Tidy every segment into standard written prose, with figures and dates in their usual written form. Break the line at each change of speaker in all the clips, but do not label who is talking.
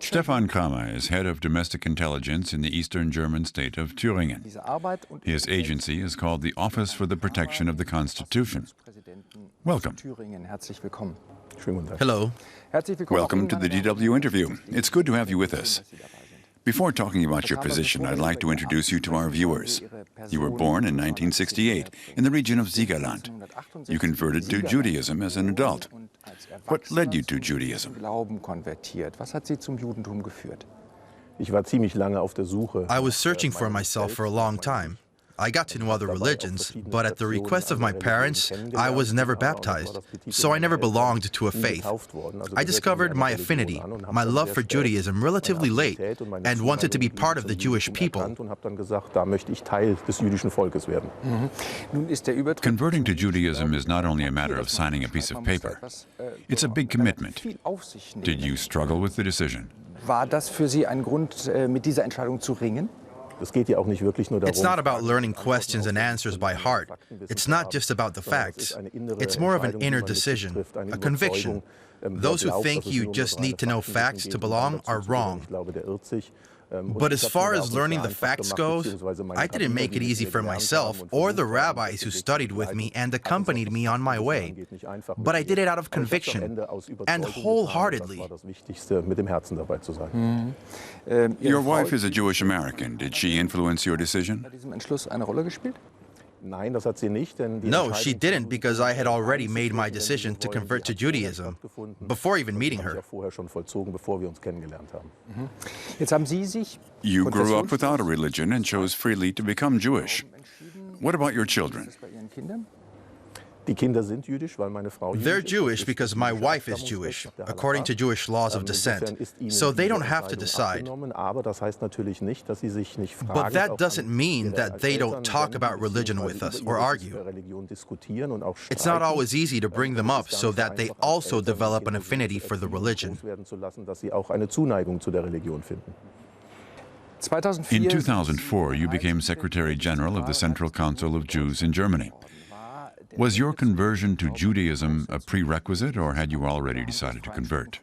Stephan Kramer is head of domestic intelligence in the eastern German state of Thüringen. His agency is called the Office for the Protection of the Constitution. Welcome.
Hello.
Welcome to the DW interview. It's good to have you with us. Before talking about your position, I'd like to introduce you to our viewers. You were born in 1968 in the region of Siegerland. You converted to Judaism as an adult. What led you to Judaism?
I was searching for myself for a long time. I got to know other religions, but at the request of my parents, I was never baptized, so I never belonged to a faith. I discovered my affinity, my love for Judaism relatively late, and wanted to be part of the Jewish people.
Converting to Judaism is not only a matter of signing a piece of paper. It's a big commitment. Did you struggle with the decision?
War das für Sie ein Grund, mit dieser Entscheidung zu ringen?
It's not about learning questions and answers by heart. It's not just about the facts. It's more of an inner decision, a conviction. Those who think you just need to know facts to belong are wrong. But as far as learning the facts goes, I didn't make it easy for myself or the rabbis who studied with me and accompanied me on my way. But I did it out of conviction and wholeheartedly.
Your wife is a Jewish American. Did she influence your decision?
No, she didn't, because I had already made my decision to convert to Judaism before even meeting her.
You grew up without a religion and chose freely to become Jewish. What about your children?
They're Jewish because my wife is Jewish, according to Jewish laws of descent, so they don't have to decide. But that doesn't mean that they don't talk about religion with us or argue. It's not always easy to bring them up so that they also develop an affinity for the religion.
In 2004, you became Secretary General of the Central Council of Jews in Germany. Was your conversion to Judaism a prerequisite, or had you already decided to convert?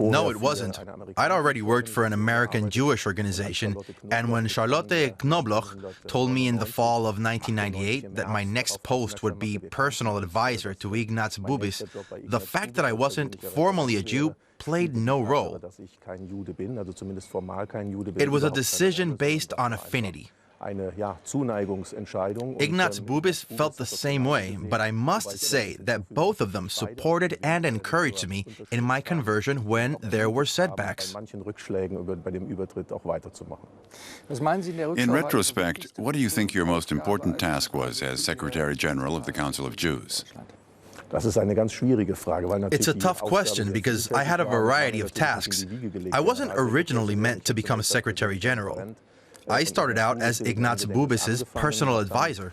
No, it wasn't. I'd already worked for an American Jewish organization, and when Charlotte Knobloch told me in the fall of 1998 that my next post would be personal advisor to Ignaz Bubis, the fact that I wasn't formally a Jew played no role. It was a decision based on affinity. Ignaz Bubis felt the same way, but I must say that both of them supported and encouraged me in my conversion when there were setbacks.
In retrospect, what do you think your most important task was as Secretary General of the Council of Jews?
It's a tough question because I had a variety of tasks. I wasn't originally meant to become a Secretary General. I started out as Ignaz Bubis's personal advisor.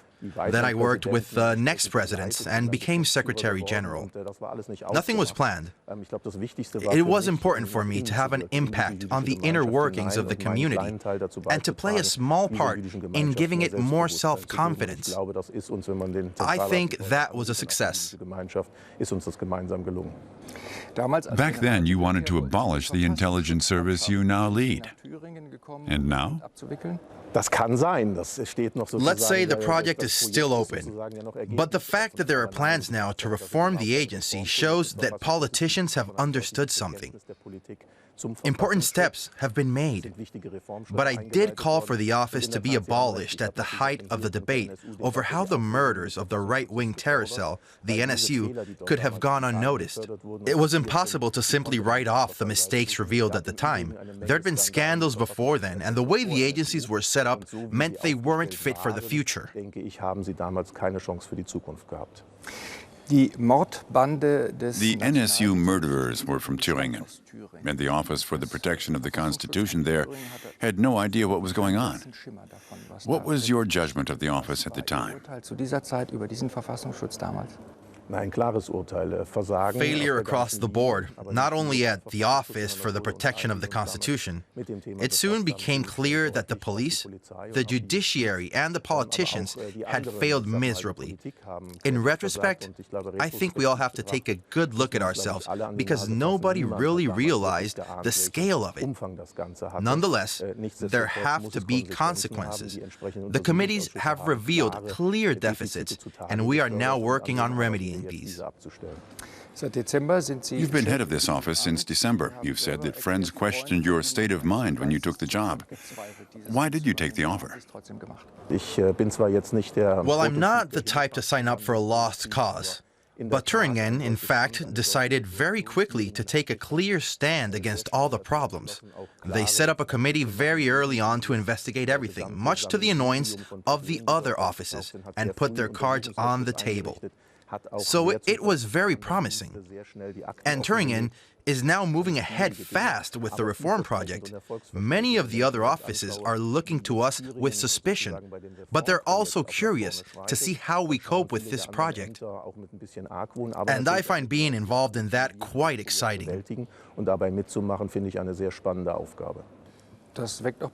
Then I worked with the next presidents and became Secretary General. Nothing was planned. It was important for me to have an impact on the inner workings of the community and to play a small part in giving it more self-confidence. I think that was a success.
Back then, you wanted to abolish the intelligence service you now lead. And now?
Let's say the project is still open, but the fact that there are plans now to reform the agency shows that politicians have understood something. Important steps have been made, but I did call for the office to be abolished at the height of the debate over how the murders of the right-wing terror cell, the NSU, could have gone unnoticed. It was impossible to simply write off the mistakes revealed at the time. There had been scandals before then, and the way the agencies were set up meant they weren't fit for the future.
The NSU murderers were from Thüringen, and the Office for the Protection of the Constitution there had no idea what was going on. What was your judgment of the office at the time?
Failure across the board, not only at the Office for the Protection of the Constitution. It soon became clear that the police, the judiciary, and the politicians had failed miserably. In retrospect, I think we all have to take a good look at ourselves because nobody really realized the scale of it. Nonetheless, there have to be consequences. The committees have revealed clear deficits, and we are now working on remedying these.
You've been head of this office since December. You've said that friends questioned your state of mind when you took the job. Why did you take the offer?
Well, I'm not the type to sign up for a lost cause. But Thüringen, in fact, decided very quickly to take a clear stand against all the problems. They set up a committee very early on to investigate everything, much to the annoyance of the other offices, and put their cards on the table. So it was very promising. And Thüringen is now moving ahead fast with the reform project. Many of the other offices are looking to us with suspicion, but they're also curious to see how we cope with this project. And I find being involved in that quite exciting.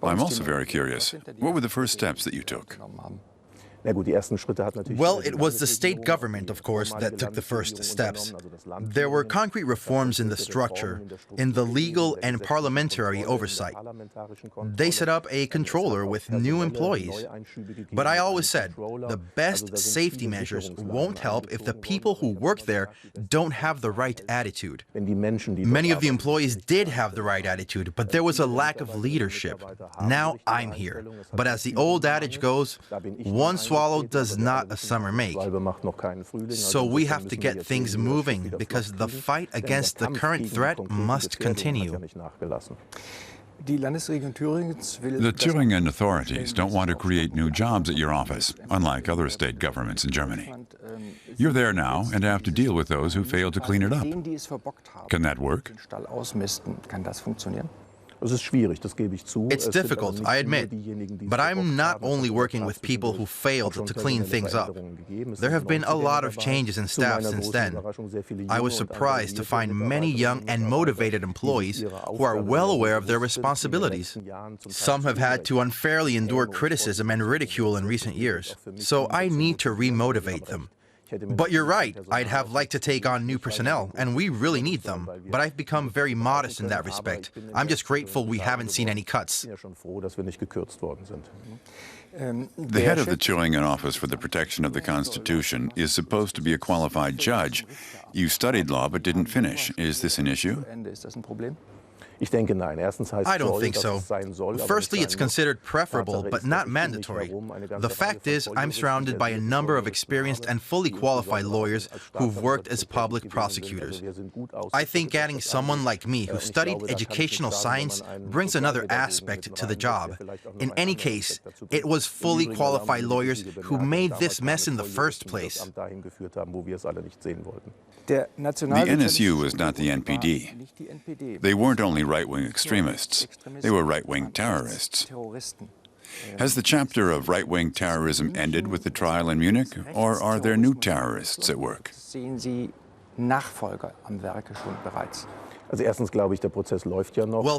I'm also very curious. What were the first steps that you took?
Well, it was the state government, of course, that took the first steps. There were concrete reforms in the structure, in the legal and parliamentary oversight. They set up a controller with new employees. But I always said, the best safety measures won't help if the people who work there don't have the right attitude. Many of the employees did have the right attitude, but there was a lack of leadership. Now I'm here. But as the old adage goes, one swallow does not a summer make. So we have to get things moving because the fight against the current threat must continue.
The Thüringen authorities don't want to create new jobs at your office, unlike other state governments in Germany. You're there now and have to deal with those who fail to clean it up. Can that work?
It's difficult, I admit, but I'm not only working with people who failed to clean things up. There have been a lot of changes in staff since then. I was surprised to find many young and motivated employees who are well aware of their responsibilities. Some have had to unfairly endure criticism and ridicule in recent years, so I need to remotivate them. But you're right, I'd have liked to take on new personnel, and we really need them. But I've become very modest in that respect. I'm just grateful we haven't seen any cuts.
The head of the Thüringen Office for the Protection of the Constitution is supposed to be a qualified judge. You studied law but didn't finish. Is this an issue?
I don't think so. Firstly, it's considered preferable, but not mandatory. The fact is, I'm surrounded by a number of experienced and fully qualified lawyers who've worked as public prosecutors. I think adding someone like me who studied educational science brings another aspect to the job. In any case, it was fully qualified lawyers who made this mess in the first place.
The NSU was not the NPD. They weren't only right-wing extremists, they were right-wing terrorists. Has the chapter of right-wing terrorism ended with the trial in Munich, or are there new terrorists at work?
Well,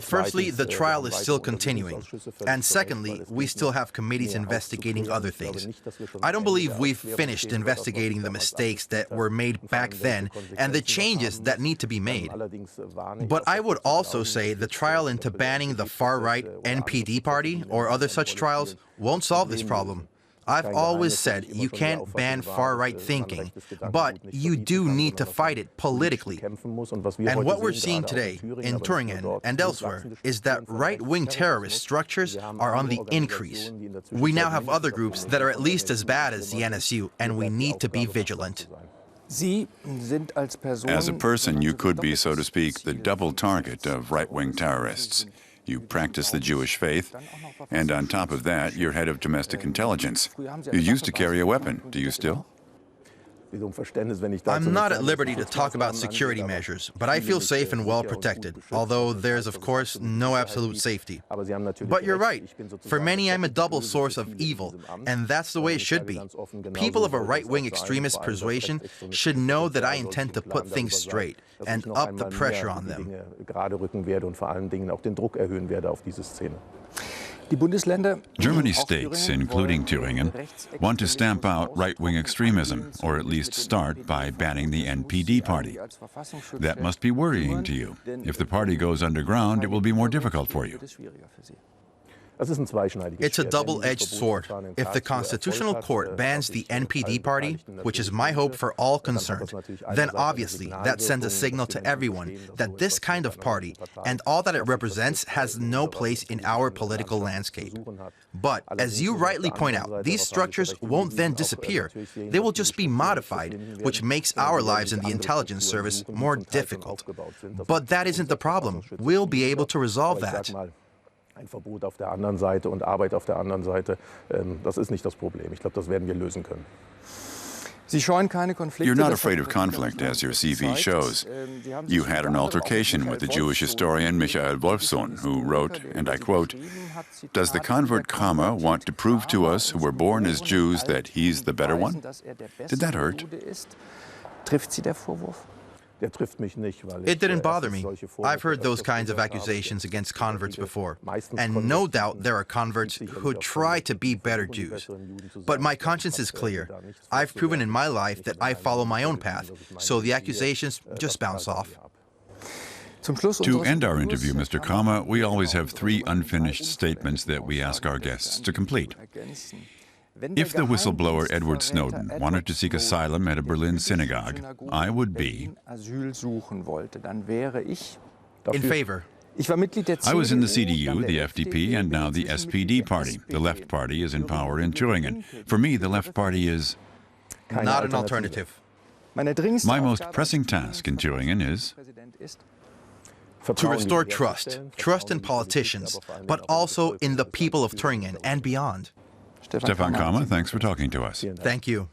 firstly, the trial is still continuing. And secondly, we still have committees investigating other things. I don't believe we've finished investigating the mistakes that were made back then and the changes that need to be made. But I would also say the trial into banning the far-right NPD party or other such trials won't solve this problem. I've always said you can't ban far-right thinking, but you do need to fight it politically. And what we're seeing today in Thüringen and elsewhere is that right-wing terrorist structures are on the increase. We now have other groups that are at least as bad as the NSU, and we need to be vigilant.
As a person, you could be, so to speak, the double target of right-wing terrorists. You practice the Jewish faith, and on top of that, you're head of domestic intelligence. You used to carry a weapon. Do you still?
I'm not at liberty to talk about security measures, but I feel safe and well protected, although there's, of course, no absolute safety. But you're right. For many, I'm a double source of evil, and that's the way it should be. People of a right-wing extremist persuasion should know that I intend to put things straight and up the pressure on them.
Germany's states, including Thüringen, want to stamp out right-wing extremism, or at least start by banning the NPD party. That must be worrying to you. If the party goes underground, it will be more difficult for you.
It's a double-edged sword. If the Constitutional Court bans the NPD party, which is my hope for all concerned, then obviously that sends a signal to everyone that this kind of party and all that it represents has no place in our political landscape. But, as you rightly point out, these structures won't then disappear. They will just be modified, which makes our lives in the intelligence service more difficult. But that isn't the problem. We'll be able to resolve that.
Ein Verbot auf der anderen Seite und Arbeit auf der anderen Seite, das ist nicht das Problem. Ich glaube, das werden wir lösen können.
You're not afraid of conflict, as your CV shows. You had an altercation with the Jewish historian Michael Wolfsohn, who wrote, and I quote, "Does the convert Kramer want to prove to us who were born as Jews that he's the better one?" Did that hurt?
It didn't bother me. I've heard those kinds of accusations against converts before, and no doubt there are converts who try to be better Jews. But my conscience is clear. I've proven in my life that I follow my own path, so the accusations just bounce off.
To end our interview, Mr. Kramer, we always have 3 unfinished statements that we ask our guests to complete. If the whistleblower Edward Snowden wanted to seek asylum at a Berlin synagogue, I would be
in favor.
I was in the CDU, the FDP, and now the SPD party. The left party is in power in Thüringen. For me, the left party is
not an alternative.
My most pressing task in Thüringen is
to restore trust in politicians, but also in the people of Thüringen and beyond.
Stephan Kramer, thanks for talking to us.
Thank you.